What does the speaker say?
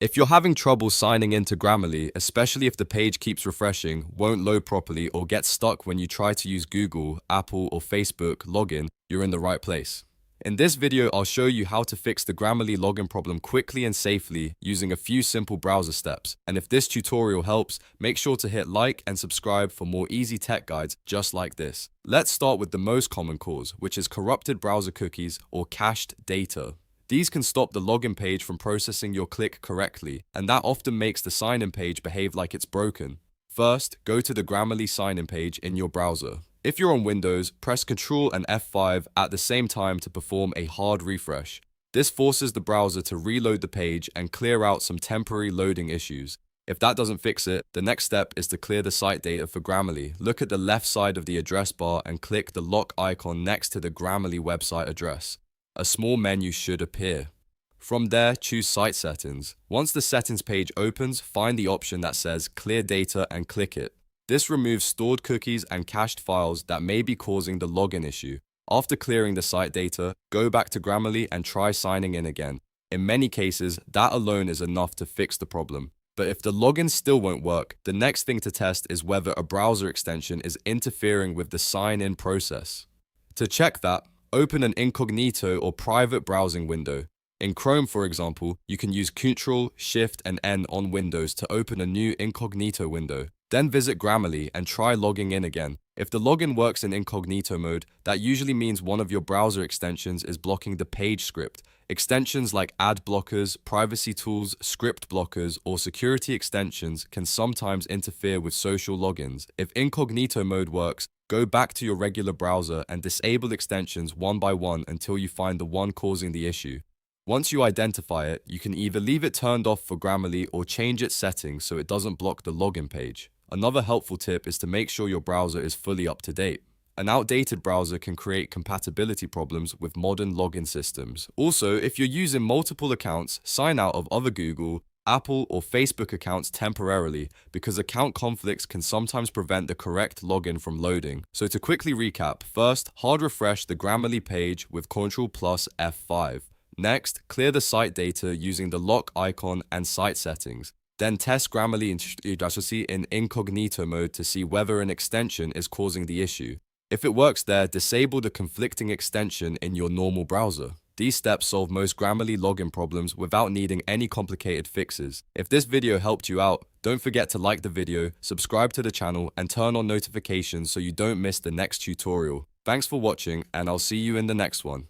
If you're having trouble signing into Grammarly, especially if the page keeps refreshing, won't load properly, or gets stuck when you try to use Google, Apple, or Facebook login, you're in the right place. In this video, I'll show you how to fix the Grammarly login problem quickly and safely using a few simple browser steps. And if this tutorial helps, make sure to hit like and subscribe for more easy tech guides just like this. Let's start with the most common cause, which is corrupted browser cookies or cached data. These can stop the login page from processing your click correctly, and that often makes the sign-in page behave like it's broken. First, go to the Grammarly sign-in page in your browser. If you're on Windows, press Ctrl and F5 at the same time to perform a hard refresh. This forces the browser to reload the page and clear out some temporary loading issues. If that doesn't fix it, the next step is to clear the site data for Grammarly. Look at the left side of the address bar and click the lock icon next to the Grammarly website address. A small menu should appear. From there, choose Site Settings. Once the settings page opens, find the option that says Clear Data and click it. This removes stored cookies and cached files that may be causing the login issue. After clearing the site data, go back to Grammarly and try signing in again. In many cases, that alone is enough to fix the problem. But if the login still won't work, the next thing to test is whether a browser extension is interfering with the sign-in process. To check that, open an Incognito or private browsing window. In Chrome, for example, you can use Ctrl, Shift, and N on Windows to open a new Incognito window. Then visit Grammarly and try logging in again. If the login works in Incognito mode, that usually means one of your browser extensions is blocking the page script. Extensions like ad blockers, privacy tools, script blockers, or security extensions can sometimes interfere with social logins. If Incognito mode works, go back to your regular browser and disable extensions one by one until you find the one causing the issue. Once you identify it, you can either leave it turned off for Grammarly or change its settings so it doesn't block the login page. Another helpful tip is to make sure your browser is fully up to date. An outdated browser can create compatibility problems with modern login systems. Also, if you're using multiple accounts, sign out of other Google, Apple, or Facebook accounts temporarily, because account conflicts can sometimes prevent the correct login from loading. So to quickly recap, first, hard refresh the Grammarly page with Ctrl plus F5. Next, clear the site data using the lock icon and site settings. Then test Grammarly in Incognito mode to see whether an extension is causing the issue. If it works there, disable the conflicting extension in your normal browser. These steps solve most Grammarly login problems without needing any complicated fixes. If this video helped you out, don't forget to like the video, subscribe to the channel, and turn on notifications so you don't miss the next tutorial. Thanks for watching, and I'll see you in the next one.